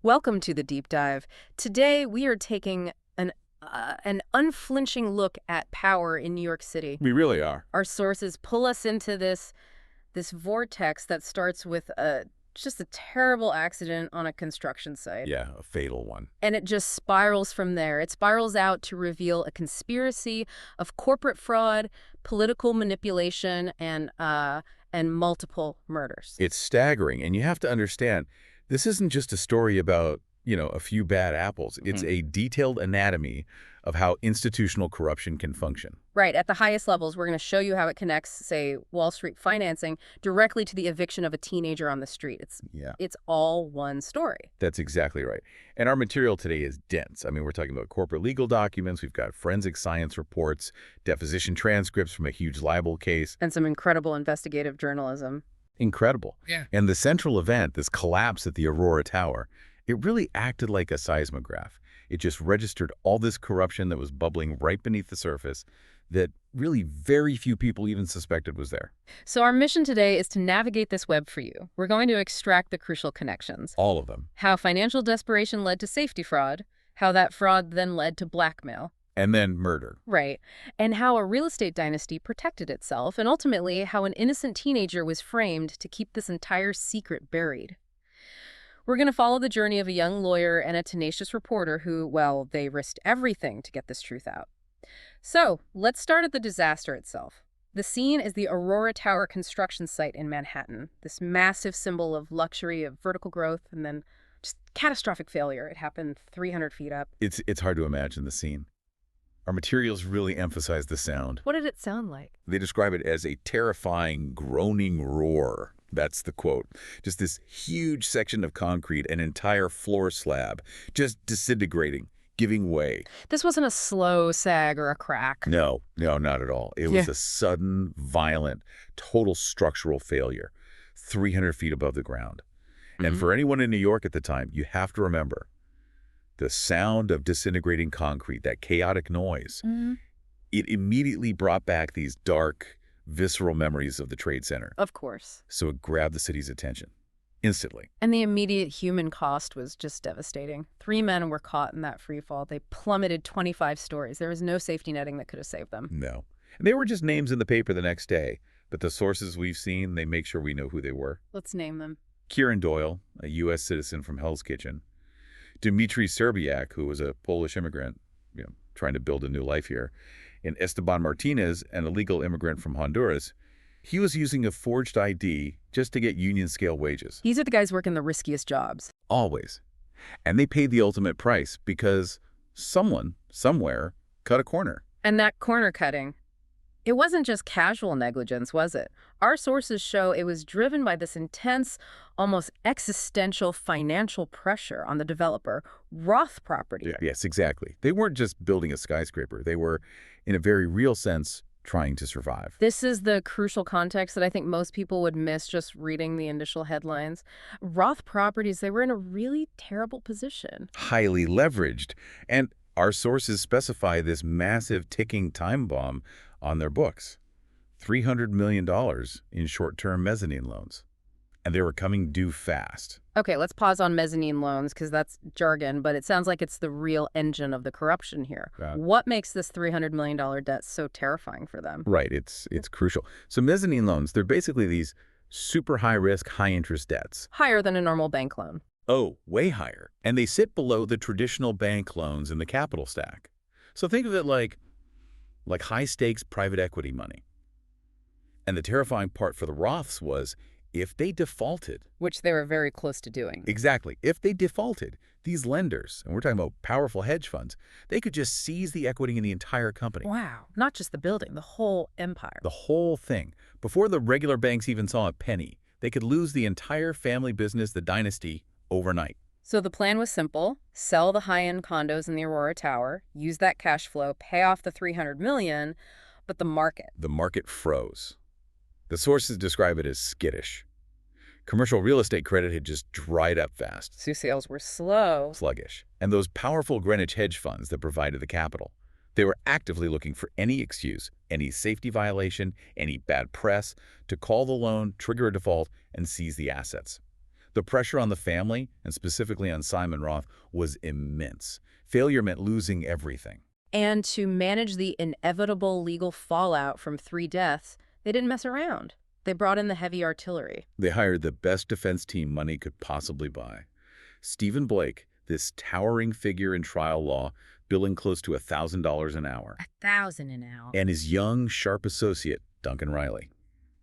Welcome to the deep dive. Today we are taking an unflinching look at power in New York City. We really are. Our sources pull us into this vortex that starts with just a terrible accident on a construction site. Yeah, a fatal one. And it just spirals from there. It spirals out to reveal a conspiracy of corporate fraud, political manipulation, and multiple murders. It's staggering, and you have to understand, this isn't just a story about, a few bad apples. It's a detailed anatomy of how institutional corruption can function. Right. At the highest levels, we're going to show you how it connects, say, Wall Street financing directly to the eviction of a teenager on the street. It's all one story. That's exactly right. And our material today is dense. I mean, we're talking about corporate legal documents. We've got forensic science reports, deposition transcripts from a huge libel case. And some incredible investigative journalism. Incredible. Yeah. And the central event, this collapse at the Aurora Tower, it really acted like a seismograph. It just registered all this corruption that was bubbling right beneath the surface that really very few people even suspected was there. So our mission today is to navigate this web for you. We're going to extract the crucial connections. All of them. How financial desperation led to safety fraud, how that fraud then led to blackmail. And then murder. Right. And how a real estate dynasty protected itself, and ultimately how an innocent teenager was framed to keep this entire secret buried. We're going to follow the journey of a young lawyer and a tenacious reporter who, well, they risked everything to get this truth out. So, let's start at the disaster itself. The scene is the Aurora Tower construction site in Manhattan, this massive symbol of luxury, of vertical growth, and then just catastrophic failure. It happened 300 feet up. It's hard to imagine the scene. Our materials really emphasize the sound. What did it sound like? They describe it as a terrifying, groaning roar. That's the quote. Just this huge section of concrete, an entire floor slab, just disintegrating, giving way. This wasn't a slow sag or a crack. No, not at all. It was a sudden, violent, total structural failure, 300 feet above the ground. And for anyone in New York at the time, you have to remember, the sound of disintegrating concrete, that chaotic noise, it immediately brought back these dark, visceral memories of the Trade Center. Of course. So it grabbed the city's attention instantly. And the immediate human cost was just devastating. 3 men were caught in that free fall. They plummeted 25 stories. There was no safety netting that could have saved them. No. And they were just names in the paper the next day. But the sources we've seen, they make sure we know who they were. Let's name them. Kieran Doyle, a U.S. citizen from Hell's Kitchen. Dmitry Serbiak, who was a Polish immigrant, trying to build a new life here. And Esteban Martinez, an illegal immigrant from Honduras. He was using a forged ID just to get union-scale wages. These are the guys working the riskiest jobs. Always. And they paid the ultimate price because someone, somewhere, cut a corner. And that corner cutting, it wasn't just casual negligence, was it? Our sources show it was driven by this intense, almost existential financial pressure on the developer, Roth Properties. Yes, exactly. They weren't just building a skyscraper. They were, in a very real sense, trying to survive. This is the crucial context that I think most people would miss just reading the initial headlines. Roth Properties, they were in a really terrible position. Highly leveraged. And our sources specify this massive ticking time bomb on their books. $300 million in short-term mezzanine loans. And they were coming due fast. Okay, let's pause on mezzanine loans because that's jargon, but it sounds like it's the real engine of the corruption here. What makes this $300 million debt so terrifying for them? Right, it's crucial. So mezzanine loans, they're basically these super high-risk, high-interest debts. Higher than a normal bank loan. Oh, way higher. And they sit below the traditional bank loans in the capital stack. So think of it like high-stakes private equity money. And the terrifying part for the Roths was if they defaulted. Which they were very close to doing. Exactly. If they defaulted, these lenders, and we're talking about powerful hedge funds, they could just seize the equity in the entire company. Wow. Not just the building, the whole empire. The whole thing. Before the regular banks even saw a penny, they could lose the entire family business, the dynasty, overnight. So the plan was simple. Sell the high-end condos in the Aurora Tower, use that cash flow, pay off the $300 million, but the market. The market froze. The sources describe it as skittish. Commercial real estate credit had just dried up fast. So sales were slow. Sluggish. And those powerful Greenwich hedge funds that provided the capital, they were actively looking for any excuse, any safety violation, any bad press, to call the loan, trigger a default, and seize the assets. The pressure on the family, and specifically on Simon Roth, was immense. Failure meant losing everything. And to manage the inevitable legal fallout from 3 deaths, they didn't mess around. They brought in the heavy artillery. They hired the best defense team money could possibly buy. Stephen Blake, this towering figure in trial law, billing close to $1,000 an hour. $1,000 an hour. And his young, sharp associate, Duncan Riley,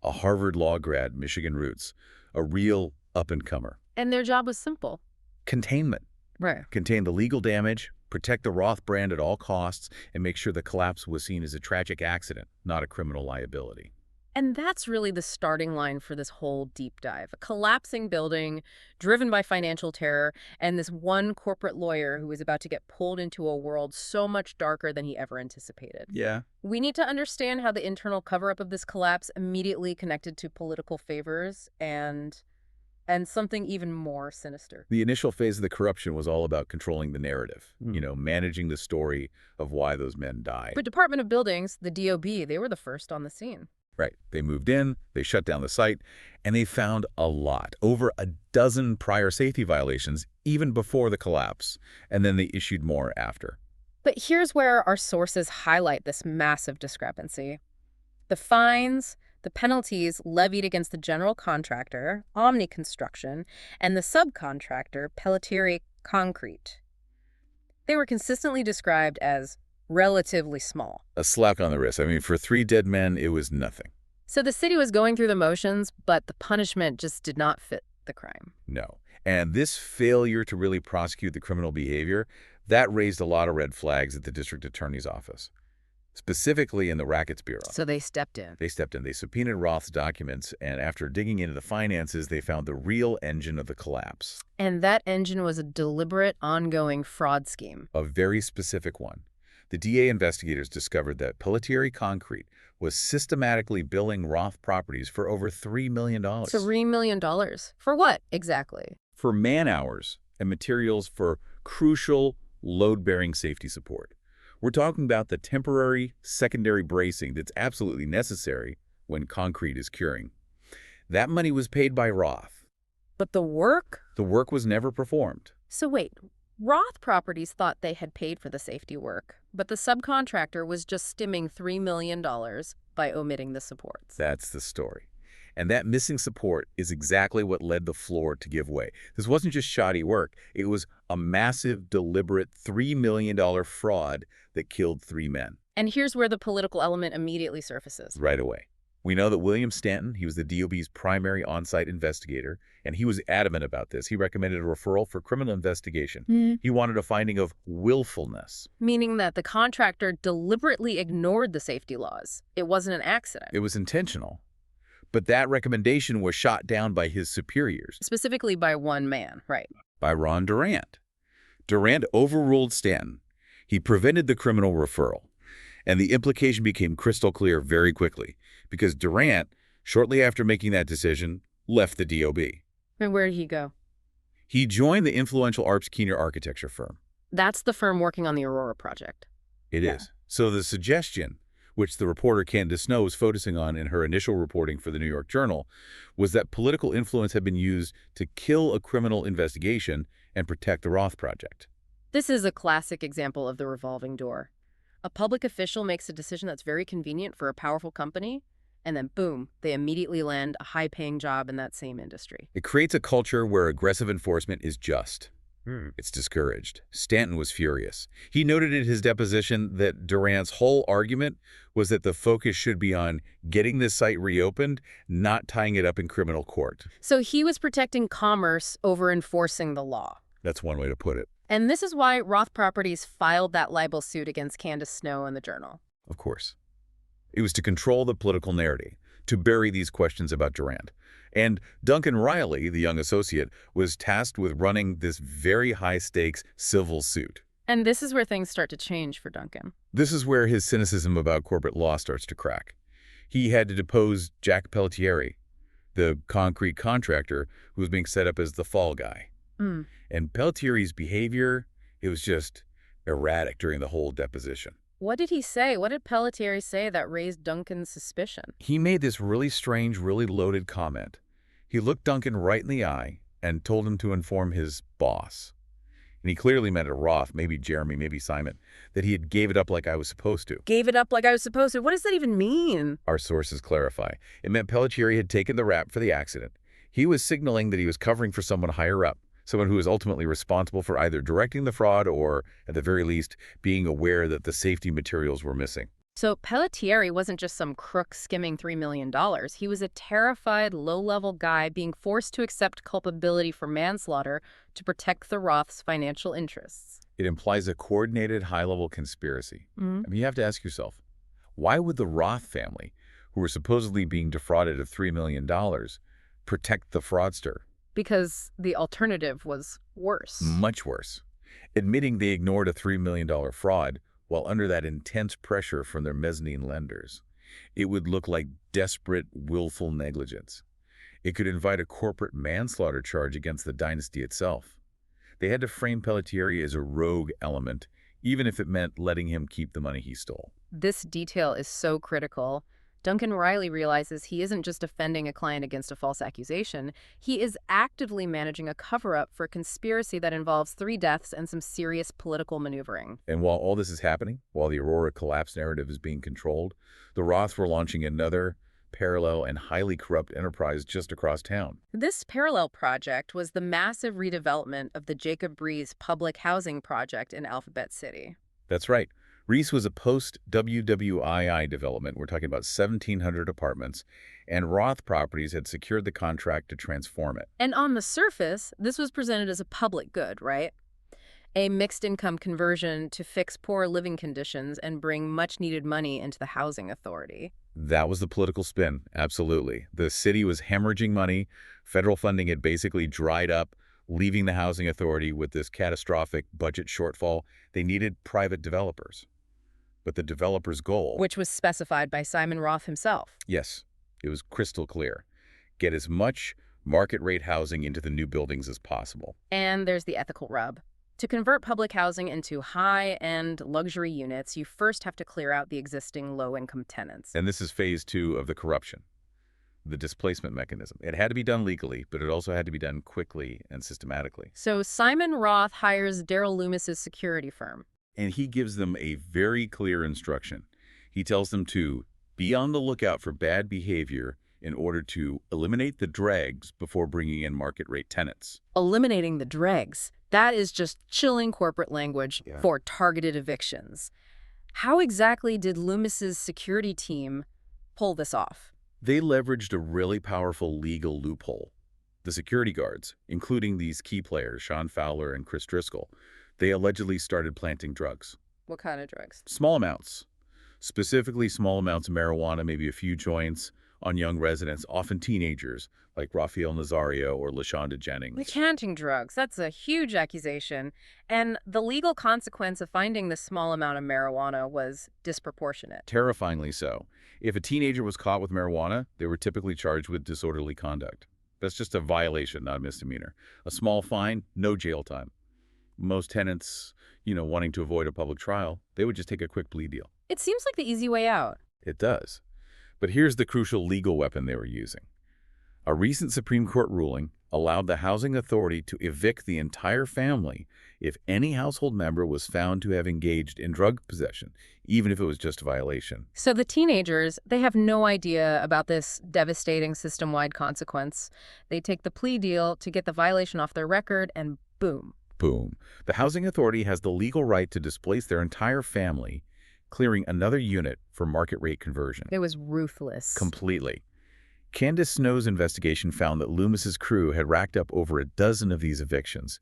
a Harvard law grad, Michigan roots, a real up-and-comer. And their job was simple. Containment. Right. Contain the legal damage, protect the Roth brand at all costs, and make sure the collapse was seen as a tragic accident, not a criminal liability. And that's really the starting line for this whole deep dive. A collapsing building, driven by financial terror, and this one corporate lawyer who is about to get pulled into a world so much darker than he ever anticipated. Yeah. We need to understand how the internal cover-up of this collapse immediately connected to political favors and something even more sinister. The initial phase of the corruption was all about controlling the narrative, managing the story of why those men died. But Department of Buildings, the DOB, they were the first on the scene. Right. They moved in, they shut down the site, and they found a lot, over a dozen prior safety violations, even before the collapse. And then they issued more after. But here's where our sources highlight this massive discrepancy. The fines, the penalties levied against the general contractor, Omni Construction, and the subcontractor, Pelletieri Concrete. They were consistently described as relatively small. A slap on the wrist. I mean, for 3 dead men, it was nothing. So the city was going through the motions, but the punishment just did not fit the crime. No. And this failure to really prosecute the criminal behavior, that raised a lot of red flags at the district attorney's office, specifically in the Rackets Bureau. So they stepped in. They stepped in. They subpoenaed Roth's documents, and after digging into the finances, they found the real engine of the collapse. And that engine was a deliberate, ongoing fraud scheme. A very specific one. The DA investigators discovered that Pelletieri Concrete was systematically billing Roth Properties for over $3 million. $3 million. For what, exactly? For man-hours and materials for crucial load-bearing safety support. We're talking about the temporary secondary bracing that's absolutely necessary when concrete is curing. That money was paid by Roth. But the work? The work was never performed. So wait, Roth Properties thought they had paid for the safety work, but the subcontractor was just stimming $3 million by omitting the supports. That's the story. And that missing support is exactly what led the floor to give way. This wasn't just shoddy work. It was a massive, deliberate $3 million fraud that killed 3 men. And here's where the political element immediately surfaces. Right away. We know that William Stanton, he was the DOB's primary on-site investigator, and he was adamant about this. He recommended a referral for criminal investigation. He wanted a finding of willfulness. Meaning that the contractor deliberately ignored the safety laws. It wasn't an accident. It was intentional. But that recommendation was shot down by his superiors. Specifically by one man, right? By Ron Durant. Durant overruled Stanton. He prevented the criminal referral. And the implication became crystal clear very quickly, because Durant, shortly after making that decision, left the DOB. And where did he go? He joined the influential Arps Keener architecture firm. That's the firm working on the Aurora project. It is. So the suggestion, which the reporter Candace Snow was focusing on in her initial reporting for the New York Journal, was that political influence had been used to kill a criminal investigation and protect the Roth project. This is a classic example of the revolving door. A public official makes a decision that's very convenient for a powerful company, and then boom, they immediately land a high-paying job in that same industry. It creates a culture where aggressive enforcement is just. It's discouraged. Stanton was furious. He noted in his deposition that Durant's whole argument was that the focus should be on getting the site reopened, not tying it up in criminal court. So he was protecting commerce over enforcing the law. That's one way to put it. And this is why Roth Properties filed that libel suit against Candace Snow in the Journal. Of course. It was to control the political narrative, to bury these questions about Durant. And Duncan Riley, the young associate, was tasked with running this very high-stakes civil suit. And this is where things start to change for Duncan. This is where his cynicism about corporate law starts to crack. He had to depose Jack Pelletieri, the concrete contractor who was being set up as the fall guy. And Pelletieri's behavior, it was just erratic during the whole deposition. What did he say? What did Pelletieri say that raised Duncan's suspicion? He made this really strange, really loaded comment. He looked Duncan right in the eye and told him to inform his boss. And he clearly meant a Roth, maybe Jeremy, maybe Simon, that he had gave it up like I was supposed to. Gave it up like I was supposed to? What does that even mean? Our sources clarify. It meant Pelletieri had taken the rap for the accident. He was signaling that he was covering for someone higher up, someone who was ultimately responsible for either directing the fraud or, at the very least, being aware that the safety materials were missing. So Pelletieri wasn't just some crook skimming $3 million. He was a terrified, low-level guy being forced to accept culpability for manslaughter to protect the Roth's financial interests. It implies a coordinated, high-level conspiracy. Mm-hmm. I mean, you have to ask yourself, why would the Roth family, who were supposedly being defrauded of $3 million, protect the fraudster? Because the alternative was worse. Much worse. Admitting they ignored a $3 million fraud while under that intense pressure from their mezzanine lenders. It would look like desperate, willful negligence. It could invite a corporate manslaughter charge against the dynasty itself. They had to frame Pelletieri as a rogue element, even if it meant letting him keep the money he stole. This detail is so critical. Duncan Riley realizes he isn't just defending a client against a false accusation. He is actively managing a cover-up for a conspiracy that involves 3 deaths and some serious political maneuvering. And while all this is happening, while the Aurora collapse narrative is being controlled, the Roths were launching another parallel and highly corrupt enterprise just across town. This parallel project was the massive redevelopment of the Jacob Riis public housing project in Alphabet City. That's right. Riis was a post-WWII development. We're talking about 1,700 apartments, and Roth Properties had secured the contract to transform it. And on the surface, this was presented as a public good, right? A mixed-income conversion to fix poor living conditions and bring much-needed money into the housing authority. That was the political spin, absolutely. The city was hemorrhaging money. Federal funding had basically dried up, leaving the housing authority with this catastrophic budget shortfall. They needed private developers. But the developer's goal, which was specified by Simon Roth himself. Yes, it was crystal clear. Get as much market-rate housing into the new buildings as possible. And there's the ethical rub. To convert public housing into high-end luxury units, you first have to clear out the existing low-income tenants. And this is phase 2 of the corruption, the displacement mechanism. It had to be done legally, but it also had to be done quickly and systematically. So Simon Roth hires Daryl Loomis's security firm. And he gives them a very clear instruction. He tells them to be on the lookout for bad behavior in order to eliminate the dregs before bringing in market-rate tenants. Eliminating the dregs. That is just chilling corporate language for targeted evictions. How exactly did Loomis's security team pull this off? They leveraged a really powerful legal loophole. The security guards, including these key players, Sean Fowler and Chris Driscoll, they allegedly started planting drugs. What kind of drugs? Small amounts. Specifically small amounts of marijuana, maybe a few joints, on young residents, often teenagers, like Rafael Nazario or LaShonda Jennings. Recanting drugs. That's a huge accusation. And the legal consequence of finding this small amount of marijuana was disproportionate. Terrifyingly so. If a teenager was caught with marijuana, they were typically charged with disorderly conduct. That's just a violation, not a misdemeanor. A small fine, no jail time. Most tenants, wanting to avoid a public trial, they would just take a quick plea deal. It seems like the easy way out. It does. But here's the crucial legal weapon they were using. A recent Supreme Court ruling allowed the housing authority to evict the entire family if any household member was found to have engaged in drug possession, even if it was just a violation. So the teenagers, they have no idea about this devastating system-wide consequence. They take the plea deal to get the violation off their record, and boom. Boom. The housing authority has the legal right to displace their entire family, clearing another unit for market rate conversion. It was ruthless. Completely. Candace Snow's investigation found that Loomis's crew had racked up over a dozen of these evictions.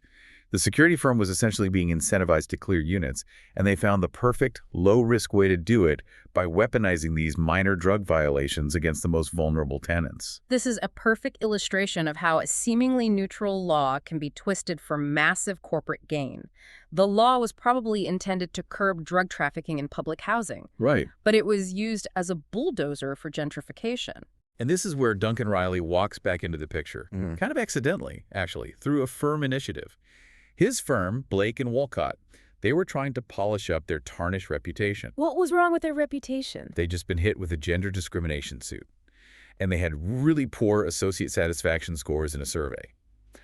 The security firm was essentially being incentivized to clear units, and they found the perfect, low-risk way to do it by weaponizing these minor drug violations against the most vulnerable tenants. This is a perfect illustration of how a seemingly neutral law can be twisted for massive corporate gain. The law was probably intended to curb drug trafficking in public housing. Right. But it was used as a bulldozer for gentrification. And this is where Duncan Riley walks back into the picture, kind of accidentally, actually, through a firm initiative. His firm, Blake and Wolcott, they were trying to polish up their tarnished reputation. What was wrong with their reputation? They'd just been hit with a gender discrimination suit, and they had really poor associate satisfaction scores in a survey.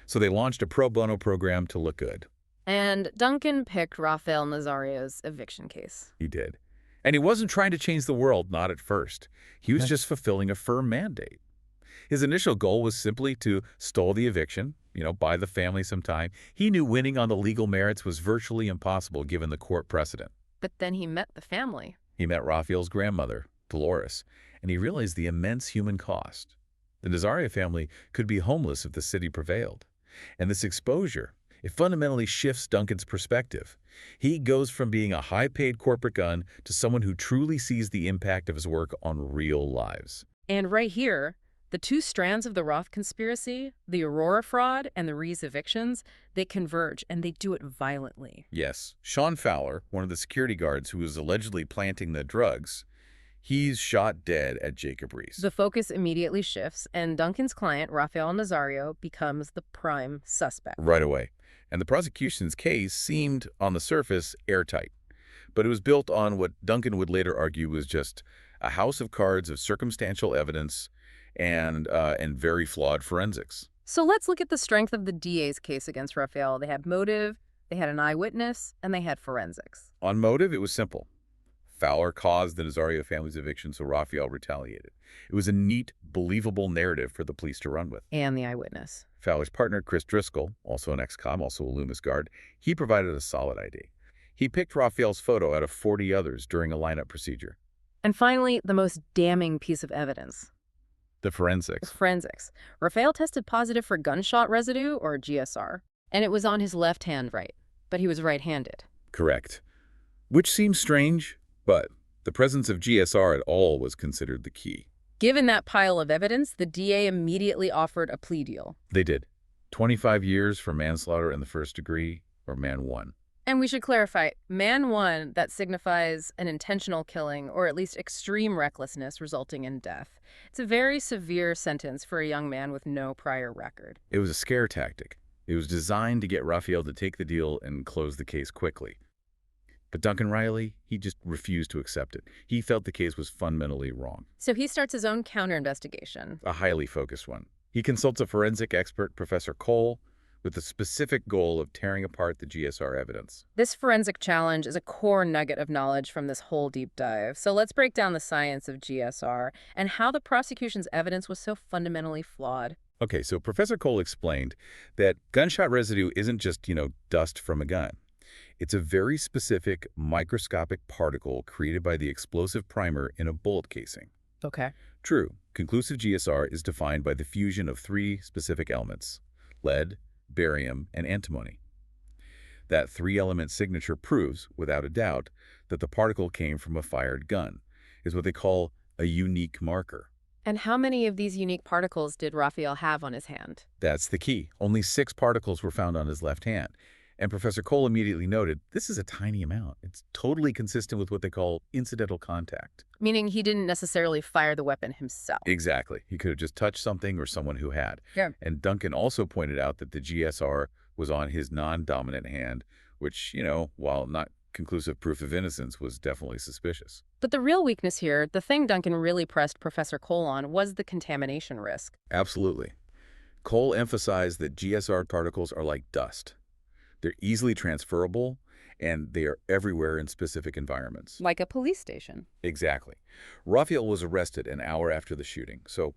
So they launched a pro bono program to look good. And Duncan picked Rafael Nazario's eviction case. He did. And he wasn't trying to change the world, not at first. He was Okay. just fulfilling a firm mandate. His initial goal was simply to stall the eviction, buy the family some time. He knew winning on the legal merits was virtually impossible given the court precedent. But then he met the family. He met Rafael's grandmother, Dolores, and he realized the immense human cost. The Nazario family could be homeless if the city prevailed. And this exposure, it fundamentally shifts Duncan's perspective. He goes from being a high-paid corporate gun to someone who truly sees the impact of his work on real lives. And right here, the two strands of the Roth conspiracy, the Aurora fraud and the Rees evictions, they converge, and they do it violently. Yes, Sean Fowler, one of the security guards who was allegedly planting the drugs, he's shot dead at Jacob Rees. The focus immediately shifts, and Duncan's client, Rafael Nazario, becomes the prime suspect. Right away. And the prosecution's case seemed, on the surface, airtight. But it was built on what Duncan would later argue was just a house of cards of circumstantial evidence and very flawed forensics. So let's look at the strength of the DA's case against Rafael. They had motive, they had an eyewitness, and they had forensics. On motive, it was simple. Fowler caused the Nazario family's eviction, so Rafael retaliated. It was a neat, believable narrative for the police to run with. And the eyewitness. Fowler's partner, Chris Driscoll, also an ex-com, also a Loomis guard, he provided a solid ID. He picked Rafael's photo out of 40 others during a lineup procedure. And finally, the most damning piece of evidence. The forensics. Forensics. Rafael tested positive for gunshot residue, or GSR, and it was on his left hand but he was right-handed. Correct. Which seems strange, but the presence of GSR at all was considered the key. Given that pile of evidence, the DA immediately offered a plea deal. They did. 25 years for manslaughter in the first degree, or man 1. And we should clarify, man 1, that signifies an intentional killing or at least extreme recklessness resulting in death. It's a very severe sentence for a young man with no prior record. It was a scare tactic. It was designed to get Rafael to take the deal and close the case quickly. But Duncan Riley, he just refused to accept it. He felt the case was fundamentally wrong. So he starts his own counter-investigation. A highly focused one. He consults a forensic expert, Professor Cole, with the specific goal of tearing apart the GSR evidence. This forensic challenge is a core nugget of knowledge from this whole deep dive. So let's break down the science of GSR and how the prosecution's evidence was so fundamentally flawed. Okay, so Professor Cole explained that gunshot residue isn't just, dust from a gun. It's a very specific microscopic particle created by the explosive primer in a bullet casing. Okay. True, conclusive GSR is defined by the fusion of 3 specific elements: lead, barium, and antimony. That 3-element signature proves, without a doubt, that the particle came from a fired gun. Is what they call a unique marker. And how many of these unique particles did Rafael have on his hand? That's the key. Only 6 particles were found on his left hand. And Professor Cole immediately noted, this is a tiny amount. It's totally consistent with what they call incidental contact. Meaning he didn't necessarily fire the weapon himself. Exactly. He could have just touched something or someone who had. Yeah. And Duncan also pointed out that the GSR was on his non-dominant hand, which, while not conclusive proof of innocence, was definitely suspicious. But the real weakness here, the thing Duncan really pressed Professor Cole on, was the contamination risk. Absolutely. Cole emphasized that GSR particles are like dust. They're easily transferable, and they are everywhere in specific environments. Like a police station. Exactly. Rafael was arrested an hour after the shooting. So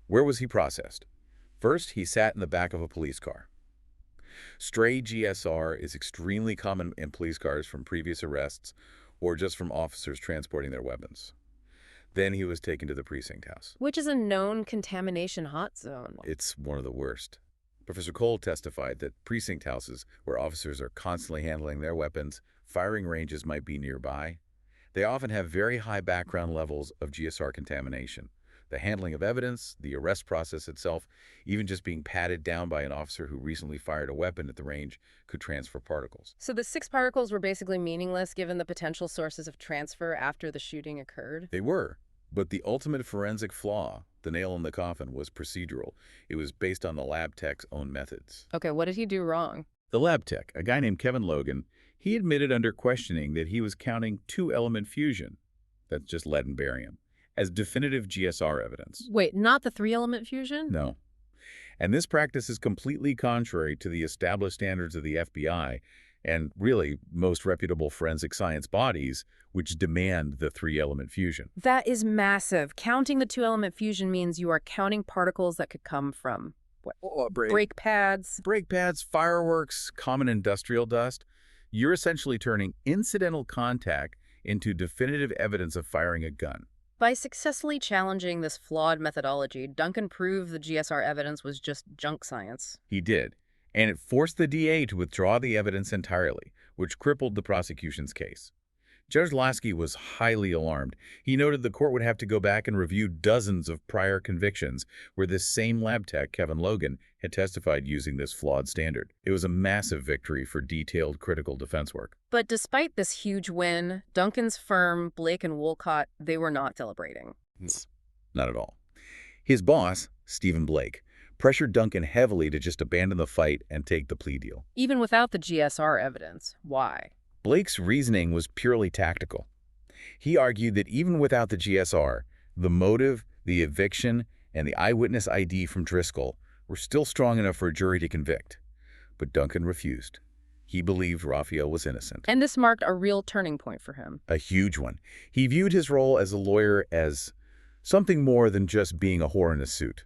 where was he processed? First, he sat in the back of a police car. Stray GSR is extremely common in police cars from previous arrests or just from officers transporting their weapons. Then he was taken to the precinct house. Which is a known contamination hot zone. It's one of the worst. Professor Cole testified that precinct houses where officers are constantly handling their weapons, firing ranges might be nearby. They often have very high background levels of GSR contamination. The handling of evidence, the arrest process itself, even just being patted down by an officer who recently fired a weapon at the range could transfer particles. So the 6 particles were basically meaningless given the potential sources of transfer after the shooting occurred? They were. But the ultimate forensic flaw, the nail in the coffin, was procedural. It was based on the lab tech's own methods. Okay, what did he do wrong? The lab tech, a guy named Kevin Logan, he admitted under questioning that he was counting 2-element fusion, that's just lead and barium, as definitive GSR evidence. Wait, not the 3-element fusion? No. And this practice is completely contrary to the established standards of the FBI and, really, most reputable forensic science bodies, which demand the three-element fusion. That is massive. Counting the two-element fusion means you are counting particles that could come from what, brake pads? Brake pads, fireworks, common industrial dust. You're essentially turning incidental contact into definitive evidence of firing a gun. By successfully challenging this flawed methodology, Duncan proved the GSR evidence was just junk science. He did, and it forced the DA to withdraw the evidence entirely, which crippled the prosecution's case. Judge Lasky was highly alarmed. He noted the court would have to go back and review dozens of prior convictions where this same lab tech, Kevin Logan, had testified using this flawed standard. It was a massive victory for detailed critical defense work. But despite this huge win, Duncan's firm, Blake and Wolcott, they were not celebrating. Not at all. His boss, Stephen Blake, pressured Duncan heavily to just abandon the fight and take the plea deal. Even without the GSR evidence. Why? Blake's reasoning was purely tactical. He argued that even without the GSR, the motive, the eviction, and the eyewitness ID from Driscoll were still strong enough for a jury to convict. But Duncan refused. He believed Rafael was innocent. And this marked a real turning point for him. A huge one. He viewed his role as a lawyer as something more than just being a whore in a suit.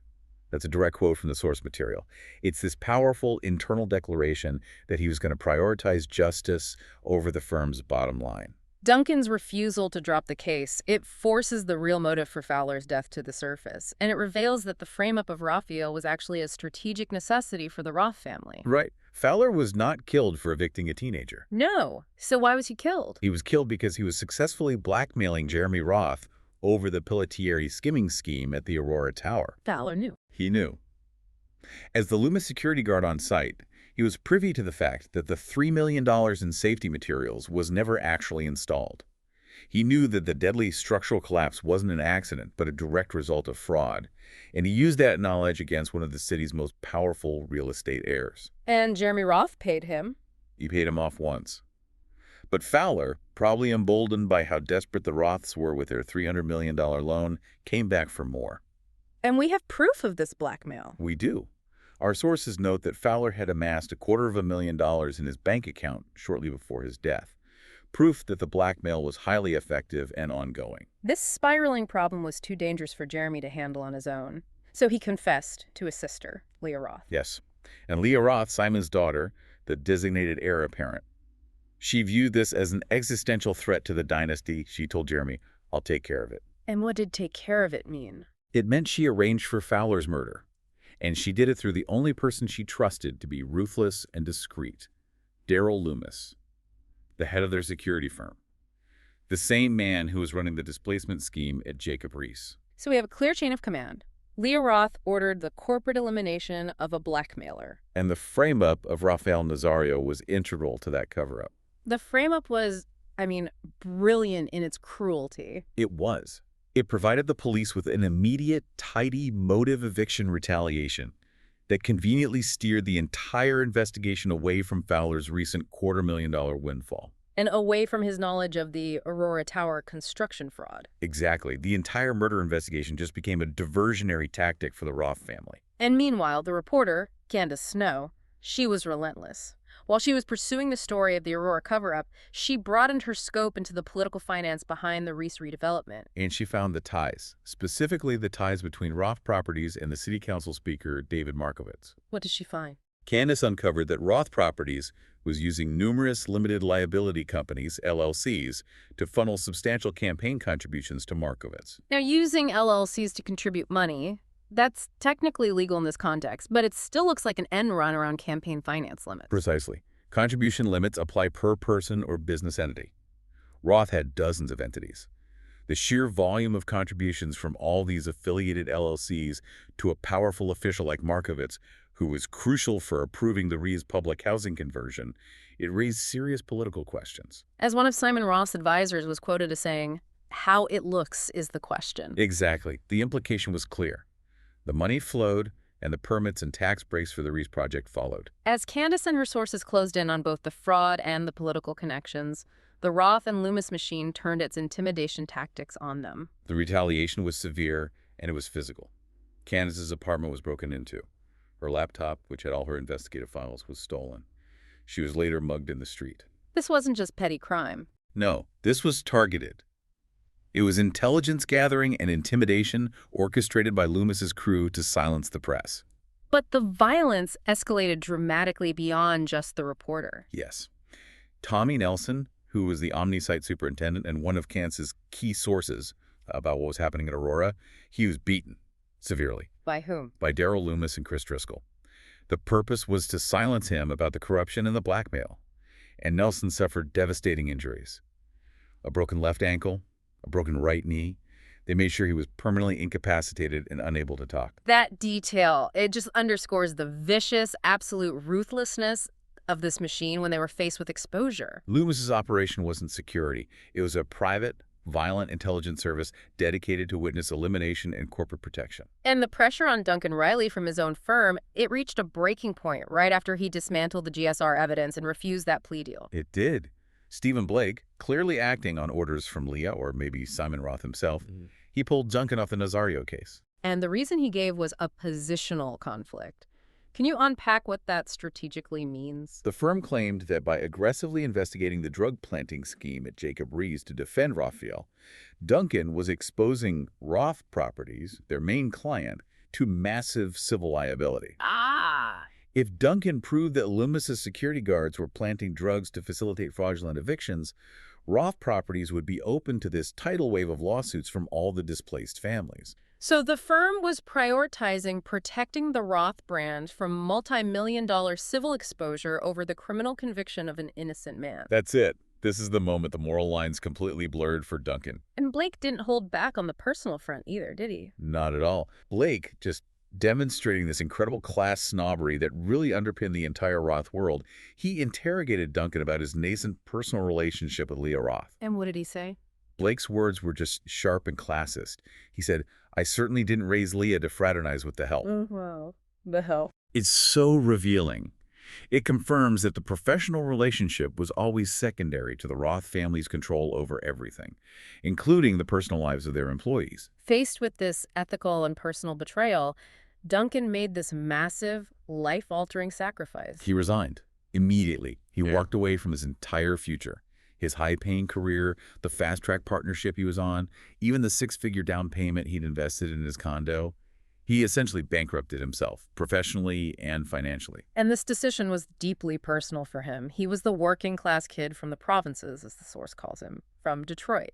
That's a direct quote from the source material. It's this powerful internal declaration that he was going to prioritize justice over the firm's bottom line. Duncan's refusal to drop the case, it forces the real motive for Fowler's death to the surface, and it reveals that the frame-up of Rafael was actually a strategic necessity for the Roth family. Right. Fowler was not killed for evicting a teenager. No. So why was he killed? He was killed because he was successfully blackmailing Jeremy Roth over the Pelletieri skimming scheme at the Aurora Tower. Fowler knew. He knew. As the Loomis security guard on site, he was privy to the fact that the $3 million in safety materials was never actually installed. He knew that the deadly structural collapse wasn't an accident, but a direct result of fraud, and he used that knowledge against one of the city's most powerful real estate heirs. And Jeremy Roth paid him. He paid him off once. But Fowler, probably emboldened by how desperate the Roths were with their $300 million loan, came back for more. And we have proof of this blackmail. We do. Our sources note that Fowler had amassed $250,000 in his bank account shortly before his death, proof that the blackmail was highly effective and ongoing. This spiraling problem was too dangerous for Jeremy to handle on his own, so he confessed to his sister, Leah Roth. Yes, and Leah Roth, Simon's daughter, the designated heir apparent. She viewed this as an existential threat to the dynasty. She told Jeremy, "I'll take care of it." And what did take care of it mean? It meant she arranged for Fowler's murder, and she did it through the only person she trusted to be ruthless and discreet, Daryl Loomis, the head of their security firm, the same man who was running the displacement scheme at Jacob Riis. So we have a clear chain of command. Leah Roth ordered the corporate elimination of a blackmailer. And the frame-up of Rafael Nazario was integral to that cover-up. The frame-up was, brilliant in its cruelty. It was. It provided the police with an immediate, tidy motive eviction retaliation that conveniently steered the entire investigation away from Fowler's recent $250,000 windfall. And away from his knowledge of the Aurora Tower construction fraud. Exactly. The entire murder investigation just became a diversionary tactic for the Roth family. And meanwhile, the reporter, Candace Snow, she was relentless. While she was pursuing the story of the Aurora cover-up, she broadened her scope into the political finance behind the Riis redevelopment. And she found the ties, specifically the ties between Roth Properties and the city council speaker, David Markovitz. What did she find? Candace uncovered that Roth Properties was using numerous limited liability companies, LLCs, to funnel substantial campaign contributions to Markovitz. Now, using LLCs to contribute money, that's technically legal in this context, but it still looks like an end run around campaign finance limits. Precisely. Contribution limits apply per person or business entity. Roth had dozens of entities. The sheer volume of contributions from all these affiliated LLCs to a powerful official like Markovitz, who was crucial for approving the Riis public housing conversion, it raised serious political questions. As one of Simon Roth's advisors was quoted as saying, "How it looks is the question." Exactly. The implication was clear. The money flowed, and the permits and tax breaks for the Riis project followed. As Candace and her sources closed in on both the fraud and the political connections, the Roth and Loomis machine turned its intimidation tactics on them. The retaliation was severe, and it was physical. Candace's apartment was broken into. Her laptop, which had all her investigative files, was stolen. She was later mugged in the street. This wasn't just petty crime. No, this was targeted. It was intelligence gathering and intimidation orchestrated by Loomis's crew to silence the press. But the violence escalated dramatically beyond just the reporter. Yes. Tommy Nelson, who was the Omni-Site superintendent and one of Candace's key sources about what was happening at Aurora, he was beaten severely. By whom? By Daryl Loomis and Chris Driscoll. The purpose was to silence him about the corruption and the blackmail. And Nelson suffered devastating injuries. A broken left ankle, a broken right knee. They made sure he was permanently incapacitated and unable to talk. That detail, it just underscores the vicious, absolute ruthlessness of this machine when they were faced with exposure. Loomis's operation wasn't security. It was a private, violent intelligence service dedicated to witness elimination and corporate protection. And the pressure on Duncan Riley from his own firm, it reached a breaking point right after he dismantled the GSR evidence and refused that plea deal. It did. Stephen Blake, clearly acting on orders from Leah or maybe Simon Roth himself, he pulled Duncan off the Nazario case. And the reason he gave was a positional conflict. Can you unpack what that strategically means? The firm claimed that by aggressively investigating the drug planting scheme at Jacob Riis to defend Rafael, Duncan was exposing Roth Properties, their main client, to massive civil liability. If Duncan proved that Loomis's security guards were planting drugs to facilitate fraudulent evictions, Roth Properties would be open to this tidal wave of lawsuits from all the displaced families. So the firm was prioritizing protecting the Roth brand from multi-million-dollar civil exposure over the criminal conviction of an innocent man. That's it. This is the moment the moral lines completely blurred for Duncan. And Blake didn't hold back on the personal front either, did he? Not at all. Blake just demonstrating this incredible class snobbery that really underpinned the entire Roth world. He interrogated Duncan about his nascent personal relationship with Leah Roth. And what did he say? Blake's words were just sharp and classist. He said, "I certainly didn't raise Leah to fraternize with the help." Wow, the hell. It's so revealing. It confirms that the professional relationship was always secondary to the Roth family's control over everything, including the personal lives of their employees. Faced with this ethical and personal betrayal, Duncan made this massive, life-altering sacrifice. He resigned immediately. He walked away from his entire future. His high-paying career, the fast-track partnership he was on, even the six-figure down payment he'd invested in his condo. He essentially bankrupted himself, professionally and financially. And this decision was deeply personal for him. He was the working-class kid from the provinces, as the source calls him, from Detroit.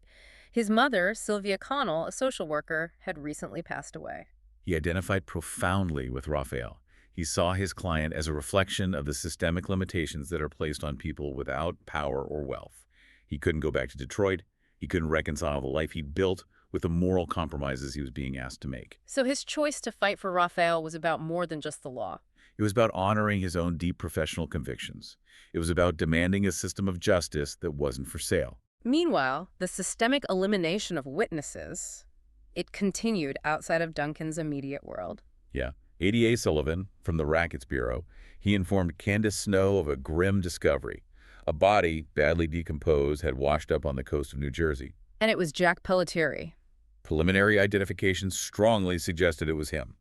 His mother, Sylvia Connell, a social worker, had recently passed away. He identified profoundly with Rafael. He saw his client as a reflection of the systemic limitations that are placed on people without power or wealth. He couldn't go back to Detroit. He couldn't reconcile the life he'd built with the moral compromises he was being asked to make. So his choice to fight for Rafael was about more than just the law. It was about honoring his own deep professional convictions. It was about demanding a system of justice that wasn't for sale. Meanwhile, the systemic elimination of witnesses, it continued outside of Duncan's immediate world. Yeah. ADA Sullivan, from the Rackets Bureau, he informed Candace Snow of a grim discovery. A body, badly decomposed, had washed up on the coast of New Jersey. And it was Jack Pelletieri. Preliminary identification strongly suggested it was him,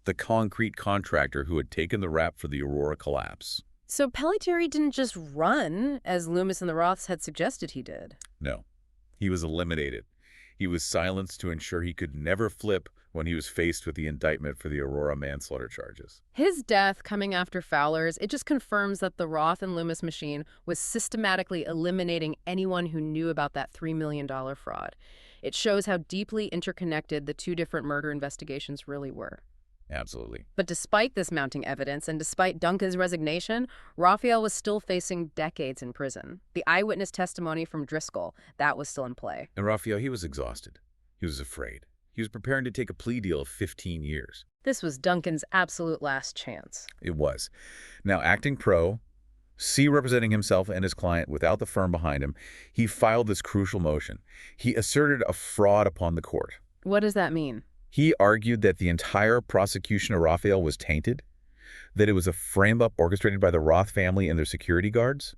the concrete contractor who had taken the rap for the Aurora collapse. So Pelletieri didn't just run, as Loomis and the Roths had suggested he did. No. He was eliminated. He was silenced to ensure he could never flip when he was faced with the indictment for the Aurora manslaughter charges. His death coming after Fowler's, it just confirms that the Roth and Loomis machine was systematically eliminating anyone who knew about that $3 million fraud. It shows how deeply interconnected the two different murder investigations really were. Absolutely. But despite this mounting evidence and despite Duncan's resignation, Rafael was still facing decades in prison. The eyewitness testimony from Driscoll, that was still in play. And Rafael, he was exhausted. He was afraid. He was preparing to take a plea deal of 15 years. This was Duncan's absolute last chance. It was. Now, acting pro, representing himself and his client without the firm behind him, he filed this crucial motion. He asserted a fraud upon the court. What does that mean? He argued that the entire prosecution of Rafael was tainted, that it was a frame-up orchestrated by the Roth family and their security guards.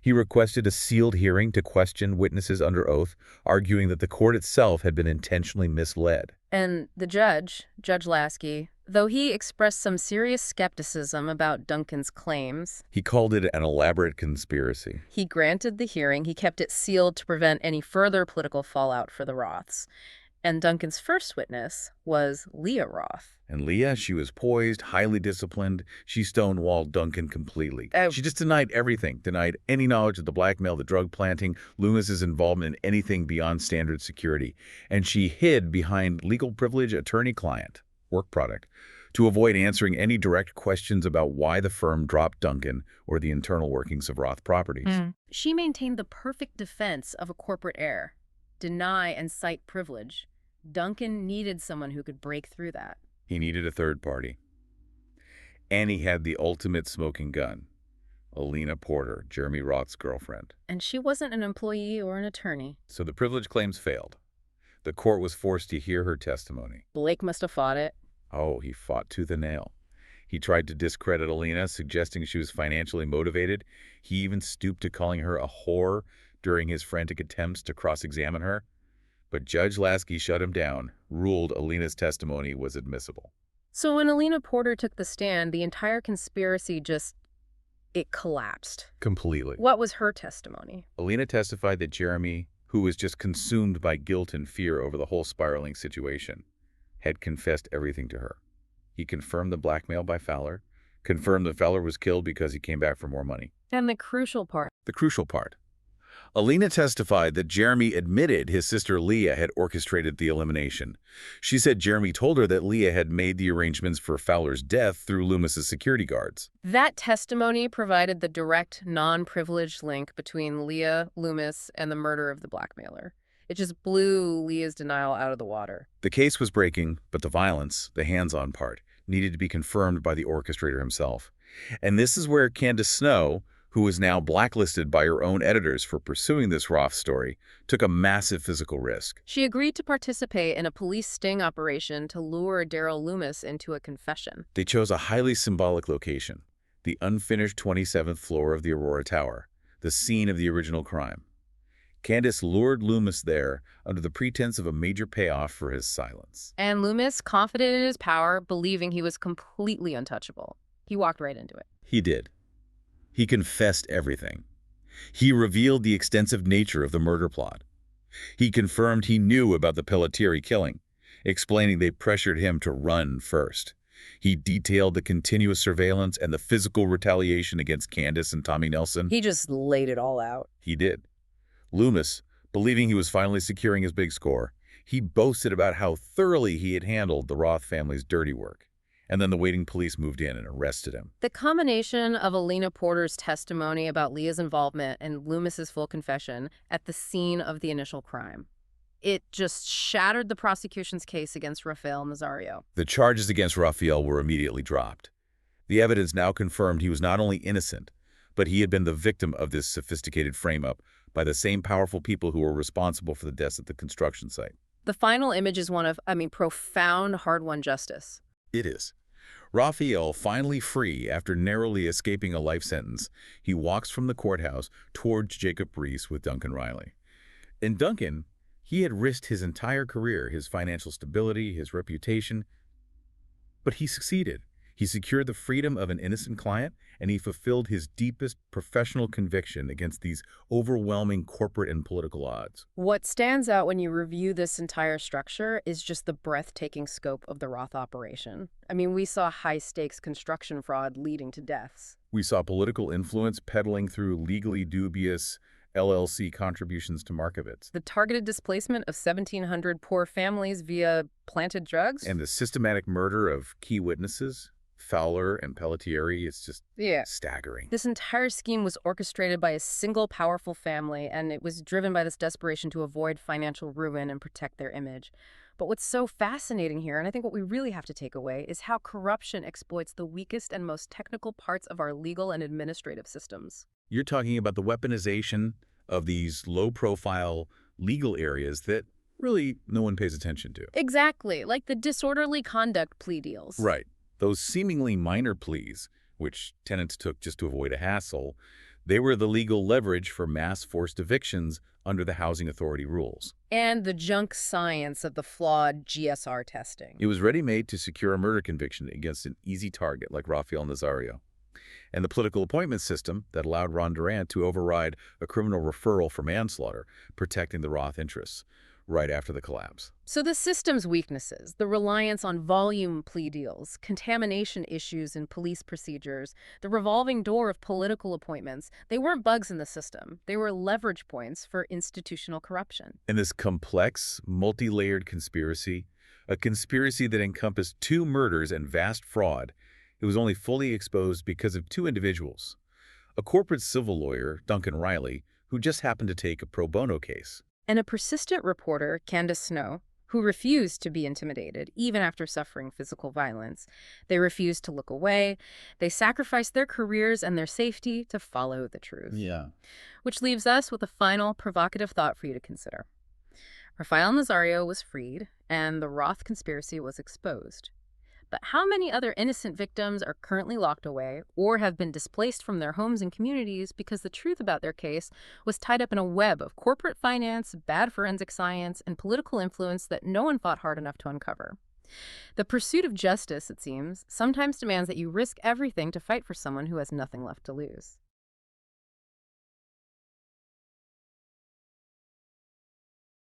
He requested a sealed hearing to question witnesses under oath, arguing that the court itself had been intentionally misled. And the judge, Judge Lasky, Though he expressed some serious skepticism about Duncan's claims, He called it an elaborate conspiracy. he granted the hearing. He kept it sealed to prevent any further political fallout for the Roths. And Duncan's first witness was Leah Roth. And Leah, she was poised, highly disciplined. She stonewalled Duncan completely. Oh. She just denied everything, denied any knowledge of the blackmail, the drug planting, Loomis's involvement in anything beyond standard security. And she hid behind legal privilege attorney-client, work product, to avoid answering any direct questions about why the firm dropped Duncan or the internal workings of Roth Properties. She maintained the perfect defense of a corporate heir. Deny and cite privilege. Duncan needed someone who could break through that. He needed a third party. And he had the ultimate smoking gun, Alina Porter, Jeremy Roth's girlfriend. And she wasn't an employee or an attorney. So the privilege claims failed. The court was forced to hear her testimony. Blake must have fought it. Oh, he fought tooth and nail. He tried to discredit Alina, suggesting she was financially motivated. He even stooped to calling her a whore during his frantic attempts to cross-examine her. But Judge Lasky shut him down, ruled Alina's testimony was admissible. So when Alina Porter took the stand, the entire conspiracy it collapsed. Completely. What was her testimony? Alina testified that Jeremy, who was just consumed by guilt and fear over the whole spiraling situation, had confessed everything to her. He confirmed the blackmail by Fowler, confirmed that Fowler was killed because he came back for more money. And the crucial part. Alina testified that Jeremy admitted his sister Leah had orchestrated the elimination. She said Jeremy told her that Leah had made the arrangements for Fowler's death through Loomis's security guards. That testimony provided the direct, non-privileged link between Leah, Loomis, and the murder of the blackmailer. It just blew Leah's denial out of the water. The case was breaking, but the violence, the hands-on part, needed to be confirmed by the orchestrator himself. And this is where Candace Snow, who was now blacklisted by her own editors for pursuing this Roth story, took a massive physical risk. She agreed to participate in a police sting operation to lure Daryl Loomis into a confession. They chose a highly symbolic location, the unfinished 27th floor of the Aurora Tower, the scene of the original crime. Candace lured Loomis there under the pretense of a major payoff for his silence. And Loomis, confident in his power, believing he was completely untouchable, he walked right into it. He did. He confessed everything. He revealed the extensive nature of the murder plot. He confirmed he knew about the Pelletieri killing, explaining they pressured him to run first. He detailed the continuous surveillance and the physical retaliation against Candace and Tommy Nelson. He just laid it all out. He did. Loomis, believing he was finally securing his big score, he boasted about how thoroughly he had handled the Roth family's dirty work. And then the waiting police moved in and arrested him. The combination of Alina Porter's testimony about Leah's involvement and Loomis's full confession at the scene of the initial crime, it just shattered the prosecution's case against Rafael Nazario. The charges against Rafael were immediately dropped. The evidence now confirmed he was not only innocent, but he had been the victim of this sophisticated frame-up by the same powerful people who were responsible for the deaths at the construction site. The final image is one of, profound, hard-won justice. It is. Rafael, finally free after narrowly escaping a life sentence, he walks from the courthouse towards Jacob Riis with Duncan Riley. And Duncan, he had risked his entire career, his financial stability, his reputation, but he succeeded. He secured the freedom of an innocent client, and he fulfilled his deepest professional conviction against these overwhelming corporate and political odds. What stands out when you review this entire structure is just the breathtaking scope of the Roth operation. We saw high-stakes construction fraud leading to deaths. We saw political influence peddling through legally dubious LLC contributions to Markovitz. The targeted displacement of 1,700 poor families via planted drugs. And the systematic murder of key witnesses. Fowler and Pelletieri, it's just staggering. This entire scheme was orchestrated by a single powerful family, and it was driven by this desperation to avoid financial ruin and protect their image. But what's so fascinating here, and I think what we really have to take away, is how corruption exploits the weakest and most technical parts of our legal and administrative systems. You're talking about the weaponization of these low-profile legal areas that really no one pays attention to. Exactly, like the disorderly conduct plea deals. Right. Those seemingly minor pleas, which tenants took just to avoid a hassle, They were the legal leverage for mass forced evictions under the Housing Authority rules. And the junk science of the flawed GSR testing. It was ready-made to secure a murder conviction against an easy target like Rafael Nazario. And the political appointment system that allowed Ron Durant to override a criminal referral for manslaughter, protecting the Roth interests right after the collapse. So the system's weaknesses, the reliance on volume plea deals, contamination issues in police procedures, the revolving door of political appointments, they weren't bugs in the system. They were leverage points for institutional corruption. And this complex, multi-layered conspiracy, a conspiracy that encompassed 2 murders and vast fraud, it was only fully exposed because of 2 individuals. A corporate civil lawyer, Duncan Riley, who just happened to take a pro bono case. And a persistent reporter, Candace Snow, who refused to be intimidated, even after suffering physical violence. They refused to look away. They sacrificed their careers and their safety to follow the truth. Yeah. Which leaves us with a final provocative thought for you to consider. Rafael Nazario was freed, and the Roth conspiracy was exposed. But how many other innocent victims are currently locked away or have been displaced from their homes and communities because the truth about their case was tied up in a web of corporate finance, bad forensic science, and political influence that no one fought hard enough to uncover? The pursuit of justice, it seems, sometimes demands that you risk everything to fight for someone who has nothing left to lose.